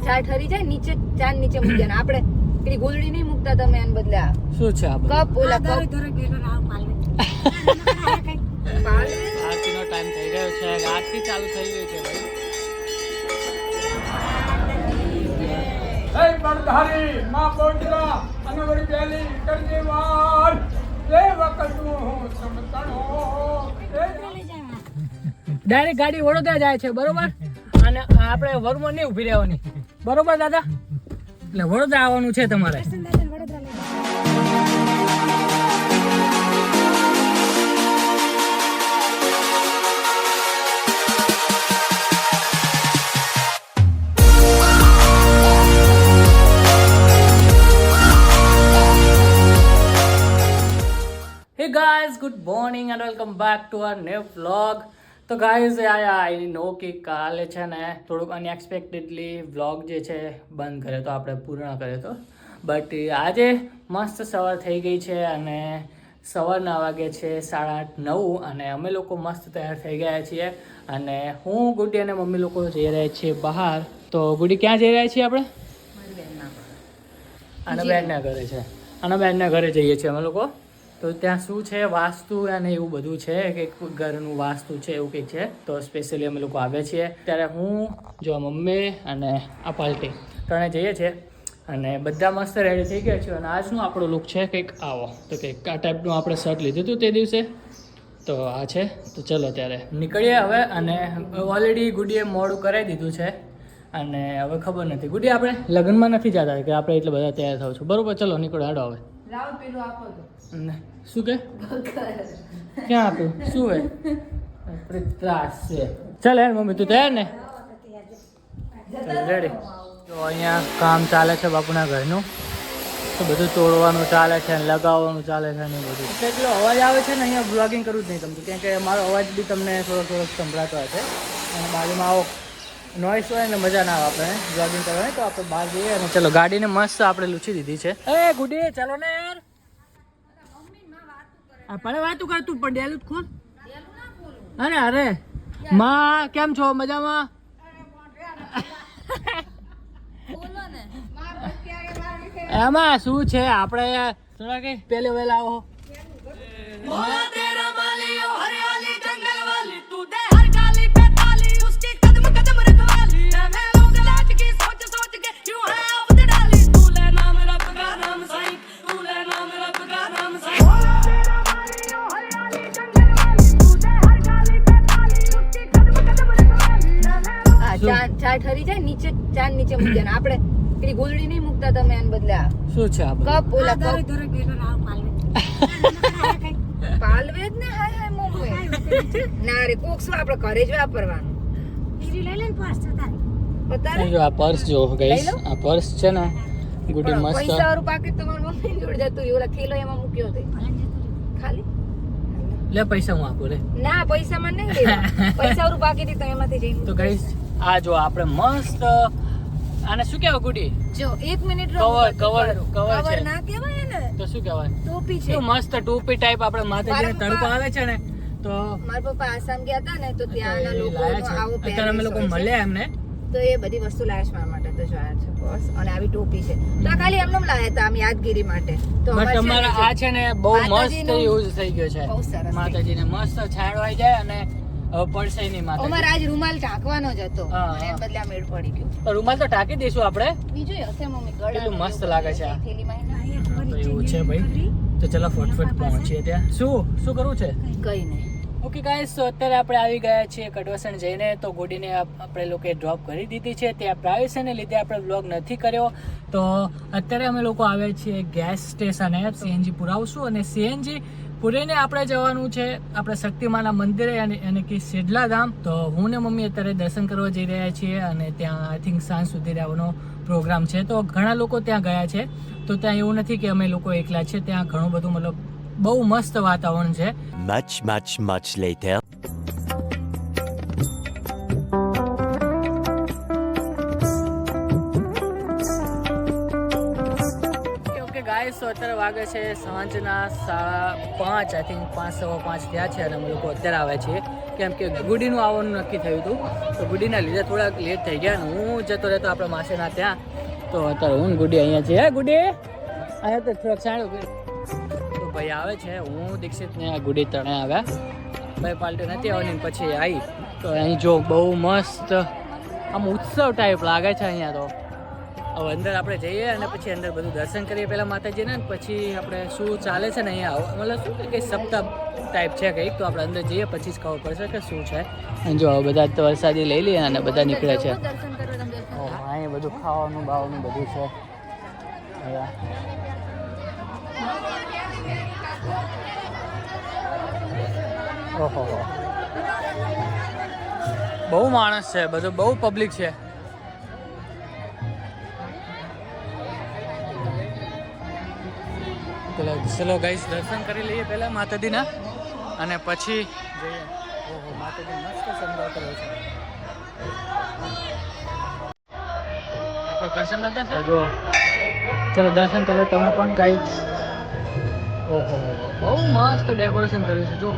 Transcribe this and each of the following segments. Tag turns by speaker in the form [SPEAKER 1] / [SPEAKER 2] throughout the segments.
[SPEAKER 1] ચા ઠરી જાય નીચે ચા નીચે મૂકી દે. આપણે પેલી ગોળડી નહીં મૂકતા તમે એને બદલે આ
[SPEAKER 2] શું છે આ બધું?
[SPEAKER 1] કપ ઓલા કપ પાલ
[SPEAKER 2] આરતીનો ટાઈમ થઈ ગયો છે. આરતી ચાલુ થઈ ગઈ છે ભાઈ.
[SPEAKER 3] હે બળધારી માં બોજરા અને વળી પેલી કરજે વાર એ વખતનું હું સમતણો
[SPEAKER 2] ડાયરેક્ટ ગાડી વડોદરા જાય છે બરોબર, અને આપણે વરુમાં નહીં ઊભી રહેવાની બરોબર દાદા, એટલે વડોદરા આવવાનું છે તમારે. Hey guys, good morning and welcome back to our new vlog. તો ગાઈઝ આઈ નો કે કાલે છે ને થોડુંક અનએક્સપેક્ટેડલી વ્લોગ જે છે બંધ કર્યો તો આપણે પૂર્ણ કર્યો તો, બટ આજે મસ્ત સવાર થઈ ગઈ છે અને સવારના વાગે છે 8:30 અને અમે લોકો મસ્ત તૈયાર થઈ ગયા છીએ અને હું ગુડી અને મમ્મી લોકો જઈ રહ્યા છીએ બહાર. તો ગુડી ક્યાં જઈ રહ્યા છીએ આપણે? આના બેનના ઘરે છે, આના બેનના ઘરે જઈએ છીએ અમે લોકો. તો ત્યાં શું છે વાસ્તુ અને એવું બધું છે કે ઘરનું વાસ્તુ છે એવું કંઈક છે, તો સ્પેશિયલી અમે લોકો આવ્યા છીએ. ત્યારે હું જો મમ્મી અને આ પાલટી ત્રણે જઈએ છીએ અને બધા મસ્ત રેડી થઈ ગયા છે. અને આજનું આપણો લુક છે કંઈક આવો, તો કંઈક આ ટાઈપનું આપણે શર્ટ લીધું હતું તે દિવસે, તો આ છે. તો ચલો ત્યારે નીકળીએ હવે. અને ઓલરેડી ગુડીએ મોડું કરાવી દીધું છે અને હવે ખબર નથી ગુડી આપણે લગ્નમાં નથી જતા કે આપણે એટલે બધા તૈયાર થાવ છું બરોબર. ચલો નીકળો હાડો હવે.
[SPEAKER 1] લાવ પેલું આપો તો
[SPEAKER 2] શું કે ક્યાં આપ્યું શું હે ત્રાસ છે. ચાલ યાર મમ્મી તું તૈયાર ને? રેડી. તો અહીંયા કામ ચાલે છે બાપુના ઘરનું, તો બધું તોડવાનું ચાલે છે અને લગાવવાનું ચાલે છે ને બધું. એટલો અવાજ આવે છે ને અહીંયા બ્લોગિંગ કરવું જ નહીં ગમતું, કેમ કે મારો અવાજ બી તમને થોડોક સંભળાતો હશે અને બાજુમાં આવો નોઈસ હોય ને મજા ના આવે આપણે બ્લોગિંગ કરવાની. તો આપણે બહાર જઈએ અને ચલો ગાડીને મસ્ત આપણે લૂછી દીધી છે. એ ગુડી ચાલો ને યાર. પણ વાતું કર તું, પણ ડેલું જ ખોલ. અરે અરે માં કેમ છો? મજામાં? એમાં શું છે આપણે થોડા કઈ પેલે વેલા આવો.
[SPEAKER 1] ચા ઠરી જાય નીચે ચા નીચે મૂકી દે. આપણે પેલી ગોળડી નહીં મૂકતા તમે એને બદલે આ
[SPEAKER 2] શું છે આ બધું?
[SPEAKER 1] કપ ઓલા કપ પાલવે જ ને. હાય હાય મોમો ના રે કોક્સ આપણે ઘરે જ વાપરવાનું.
[SPEAKER 2] જો આ પર્સ જો ગાઈસ, આ પર્સ છે ને ગુડી મસ્ત.
[SPEAKER 1] પૈસા વાળું પાકીટ તમારા મમ્મી જોડે જતું રહ્યું, ઓલા થેલો એમાં મૂક્યો હતો ખાલી.
[SPEAKER 2] લે પૈસા હું આપું લે.
[SPEAKER 1] ના પૈસા માં નહીં લેવા, પૈસા વાળું પાકીટ તો એમાંથી જઈને.
[SPEAKER 2] તો ગાઈસ આ જો આપણે મસ્ત આને શું કહેવાય ગુડી?
[SPEAKER 1] જો 1 minute
[SPEAKER 2] cover cover cover
[SPEAKER 1] cover
[SPEAKER 2] છે
[SPEAKER 1] ના કહેવાય ને,
[SPEAKER 2] તો શું કહેવાય?
[SPEAKER 1] ટોપી છે.
[SPEAKER 2] શું મસ્ત ટોપી ટાઈપ આપણે માતાજીને તડકો આવે છે ને, તો
[SPEAKER 1] મારા પપ્પા આસામ ગયા હતા ને તો ત્યાંના લોકો આવો
[SPEAKER 2] અત્યારે અમે લોકો મળ્યા એમને,
[SPEAKER 1] તો એ બધી વસ્તુ લાયા છે મારા માટે. તો જો આ છે પર્સ અને આવી ટોપી છે, તો આ ખાલી એમને લાયા હતા આમ યાદગીરી માટે. તો
[SPEAKER 2] બટ તમારા આ છે ને બહુ મસ્ત
[SPEAKER 1] માતાજીનું
[SPEAKER 2] યુઝ થઈ ગયો છે.
[SPEAKER 1] બહુ સરસ
[SPEAKER 2] માતાજીને મસ્ત છાંડવાઈ જાય અને પડશે નહીં માતાજી.
[SPEAKER 1] અમારે આજ રૂમાલ ઢાંકવાનો જ હતો,
[SPEAKER 2] હા,
[SPEAKER 1] પણ એમ બદલે આ મેળ પડી ગયો.
[SPEAKER 2] તો રૂમાલ તો ઢાંકી દઈશું આપણે.
[SPEAKER 1] બીજું હશે મમ્મી ગળા.
[SPEAKER 2] કેટલું મસ્ત લાગે છે આ.
[SPEAKER 1] થેલીમાં
[SPEAKER 2] તો એવું છે ભાઈ. તો ચલો ફટફટ પહોંચીએ ત્યાં. શું કરવું છે?
[SPEAKER 1] કઈ નહીં.
[SPEAKER 2] ઓકે ગાઈસ, તો અત્યારે આપણે આવી ગયા છીએ કડવાસણ જઈને. તો ગોડીને આપણે લોકોએ ડ્રોપ કરી દીધી છે. ત્યાં પ્રાઇવેસીને લીધે આપણે વ્લોગ નથી કર્યો. તો અત્યારે અમે લોકો આવ્યા છીએ ગેસ સ્ટેશને સીએનજી પુરાવશું અને સીએનજી પૂરીને આપણે જવાનું છે આપણે શક્તિમાના મંદિરે અને કે શેડલા ધામ. તો હું ને મમ્મી અત્યારે દર્શન કરવા જઈ રહ્યા છીએ અને ત્યાં આઈ થિંક સાંજ સુધી રહેવાનો પ્રોગ્રામ છે. તો ઘણા લોકો ત્યાં ગયા છે, તો ત્યાં એવું નથી કે અમે લોકો એકલા છે, ત્યાં ઘણું બધું મતલબ બહુ મસ્ત વાતાવરણ છે.
[SPEAKER 4] Much later.
[SPEAKER 2] ઓકે ગાઈસ, તો અત્યારે વાગે છે સાંજના 5:30 આઈ થિંક 5:15 થયા છે અને અમે લોકો અત્યારે આવ્યા છીએ કેમ કે ગુડીનું આવવાનું નક્કી થયું હતું તો ગુડીના લીધે થોડાક લેટ થઈ ગયા અને હું જતો રહેતો આપણા માસીના ત્યાં તો અત્યારે હું ગુડી અહીંયા છે હે ગુડી અહીંયા તો થોડાક સારું તો ભાઈ આવે છે હું દીક્ષિત ને ગુડી ત્રણે આવ્યા ભાઈ પાર્ટી નથી આવવાની પછી આવી તો અહીં જો બહુ મસ્ત આમ ઉત્સવ ટાઈપ લાગે છે અહીંયા તો હવે અંદર આપણે જઈએ અને પછી અંદર બધું દર્શન કરીએ પહેલાં માતાજીને પછી આપણે શું ચાલે છે ને અહીંયા મતલબ શું કે કંઈ સપ્તાહ ટાઈપ છે કંઈક તો આપણે અંદર જઈએ પછી જ ખબર પડશે કે શું છે અને જો બધા તો વરસાદી લઈ લઈએ અને બધા નીકળે છે
[SPEAKER 1] દર્શન કરવા તમે જશો.
[SPEAKER 2] અહીંયા બધું ખાવાનું બાવાનું બધું છે ઓહો બહુ માણસ છે બધું બહુ પબ્લિક છે ચલો ગાઈસ દર્શન કરી લઈએ પહેલા માતાજીના અને પછી જઈએ ઓહો માતાજી મસ્ત શણગાર કર્યો છે દર્શન નથી થયા જો ચલો દર્શન કરો તમે પણ ગાઈસ ઓહો બહુ મસ્ત ડેકોરેશન કર્યું છે જો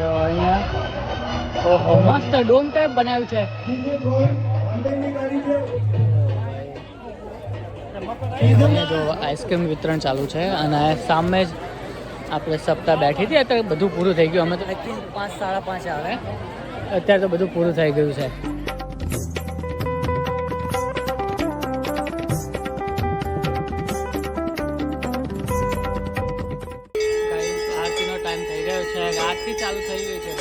[SPEAKER 2] અહીંયા ઓહો મસ્ત ડોમ ટાઈપ બનાવ્યું છે અહીંયા જો આઈસ્ક્રીમ વિતરણ ચાલુ છે અને સામે જ આપણે સપ્તાહ બેઠી હતી અત્યારે બધું પૂરું થઈ ગયું અમે તો આઈ થિંક 5 5:30 આવે અત્યારે તો બધું પૂરું થઈ ગયું છે આરતીનો ટાઈમ થઈ ગયો છે આરતી ચાલુ થઈ ગઈ છે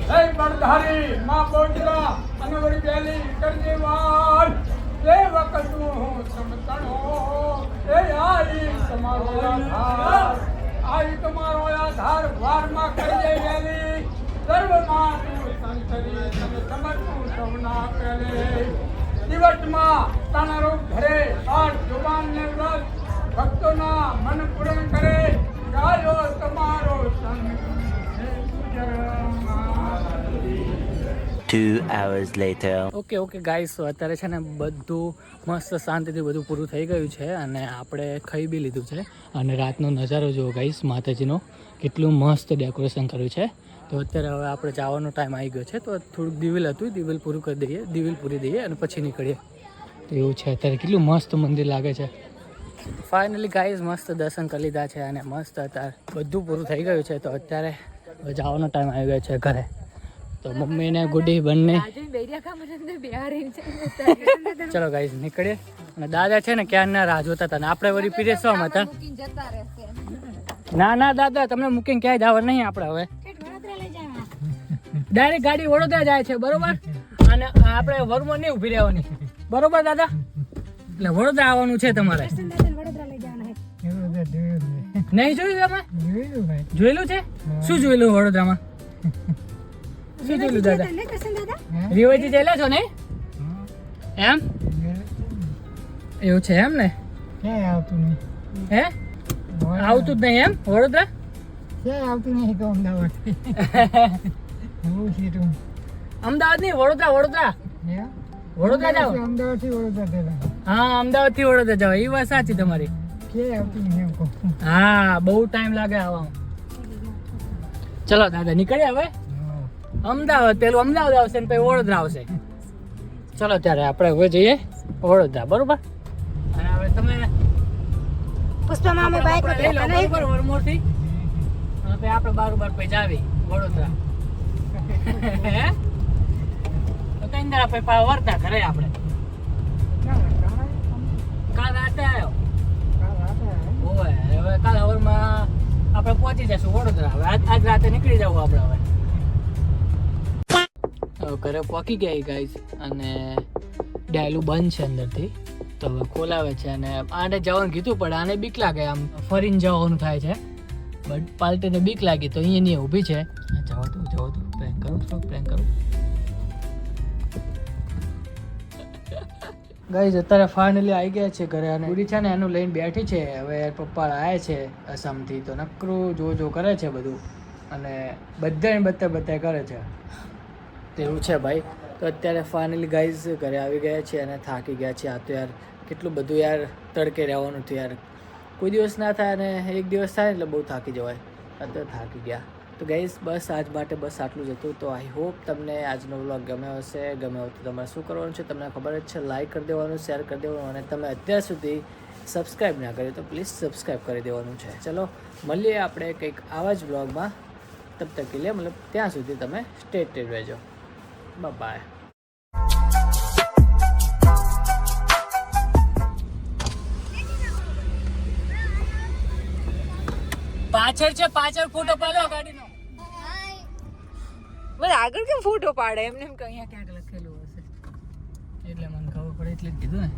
[SPEAKER 2] ભાઈ
[SPEAKER 3] બળધારી માં બોજરા અને વળી પહેલી કરજે વાર એ વખત હું સમતણો એ આઈ તમારો આધાર આઈ તમારો આધાર વારમાં કરજે વેલી સર્વમાં તું સંતરી તને સમર્પું સૌના પહેલે દિવસમાં તાનારો ઘરે આઠ જુબાન ને વ્રત ભક્તોના મન પૂરણ કરે ગાયો તમારો સંગ
[SPEAKER 4] 2 hours later.
[SPEAKER 2] ઓકે ગાઈસ તો અત્યારે છે ને બધું મસ્ત શાંતિથી બધું પૂરું થઈ ગયું છે અને આપણે ખાઈ બી લીધું છે અને રાતનો નજારો જુઓ ગાઈસ માતાજીનો કેટલું મસ્ત ડેકોરેશન કર્યું છે તો અત્યારે હવે આપણે જવાનો ટાઈમ આવી ગયો છે તો થોડુંક દિવેલ હતું દિવેલ પૂરું કરી દઈએ દિવેલ પૂરી દઈએ અને પછી નીકળીએ તો એવું છે અત્યારે કેટલું મસ્ત મંદિર લાગે છે ફાઇનલી ગાઈસ મસ્ત દર્શન કરી લીધા છે અને મસ્ત અત્યારે બધું પૂરું થઈ ગયું છે તો અત્યારે જવાનો ટાઈમ આવી ગયો છે ઘરે તો મમ્મી ને ગુડી બંને ચલો ગાઈસ નીકળીએ અને દાદા છે ને ક્યાં ના રાહ જોતા હતા ને આપણે વળી પીરેસવામાં હતા ના દાદા તમને મૂકીને ક્યાંય જવા નહીં આપણે હવે ડાયરેક્ટ ગાડી વડોદરા જાય છે બરોબર અને આપણે વરમાં નહીં ઉભી રહેવાની બરોબર દાદા એટલે વડોદરા આવવાનું છે તમારે નહીં જોયું તમે જોયેલું છે શું જોયેલું વડોદરામાં શું જોયેલું દાદા રીવાજી ચાલ્યા છો ને એમ એવું છે એમ ને હે આવતું જ નહીં એમ વડોદરા આવતું નહીં તો અમદાવાદ
[SPEAKER 3] હું સીટું
[SPEAKER 2] અમદાવાદ નહીં, વડોદરા વડોદરા જાઓ.
[SPEAKER 3] અમદાવાદથી વડોદરા થયેલા
[SPEAKER 2] હા, અમદાવાદ થી વડોદરા જાઓ. એ વાત સાચી તમારી.
[SPEAKER 3] કે આવતી નહીં એમ કહું.
[SPEAKER 2] હા, બહુ ટાઈમ લાગે આવવામાં. ચલો દાદા નીકળીએ હવે. અમદાવાદ પેલું અમદાવાદ આવશે ને પછી વડોદરા આવશે. ચલો ત્યારે આપણે હવે જઈએ વડોદરા, બરોબર? અને હવે તમે
[SPEAKER 1] પુષ્પામાં અમે બાઈક
[SPEAKER 2] લઈ લો બરોબર વરમોરથી. અને પછી આપણે બારોબાર પછી જાવી વડોદરા. હે? તો કઈ દાડા પછી પાછા વરતા ઘરે આપણે. કાલ રાતે આવ્યો. ઓય હવે કાલ સવારમાં આપણે પહોંચી જશું વડોદરા. હવે આજ રાતે નીકળી જવું આપણે હવે. ઘરે પહોંચી ગયા ગાઈઝ, અને ડાયલું બંધ છે અંદરથી, તો હવે ખોલાવે છે. અને આને જવાનું કીધું પણ આને બીક લાગે, આમ ફરીને જવાનું થાય છે. બટ પાલટીને બીક લાગી તો અહીંયા ઊભી છે. જવા દઉં પ્રેન્ક કરું, પ્રેન્ક કરું. ગાઈઝ અત્યારે ફાઇનલી આવી ગયા છે ઘરે, અને પૂરી છે ને એનું લઈને બેઠી છે. હવે પપ્પા આવ્યા છે અસમથી, તો નકરું જો કરે છે બધું, અને બધા કરે છે. તેવું છે ભાઈ. તો અત્યારે ફાઇનલી ગાઈઝ ઘરે આવી ગયા છે અને થાકી ગયા છે. આ તો યાર કેટલું બધું યાર તડકે રહેવાનું હતું યાર. કોઈ દિવસ ના થાય અને એક દિવસ થાય એટલે બહુ થાકી જવાય. અત્યારે થાકી ગયા. તો ગાઈઝ બસ આજ માટે બસ આટલું જ હતું. તો આઈ હોપ તમને આજનો વ્લોગ ગમ્યો હશે. ગમ્યો તો તમારે શું કરવાનું છે તમને ખબર જ છે. લાઇક કરી દેવાનું, શેર કરી દેવાનું, અને તમે અત્યાર સુધી સબસ્ક્રાઈબ ના કર્યું તો પ્લીઝ સબસ્ક્રાઈબ કરી દેવાનું છે. ચલો મળીએ આપણે કંઈક આવા જ વ્લોગમાં. તબ તક કે લે મતલબ ત્યાં સુધી તમે સ્ટેટ રહેજો. બાય. પાછળ છે, પાછળ ફોટો પાડો ગાડીનો.
[SPEAKER 1] બોલ આગળ કેમ ફોટો પાડે? એમને એમ કે અહીંયા ક્યાંક લખેલું હશે
[SPEAKER 2] એટલે મને ખબર પડે એટલે જ કીધું ને.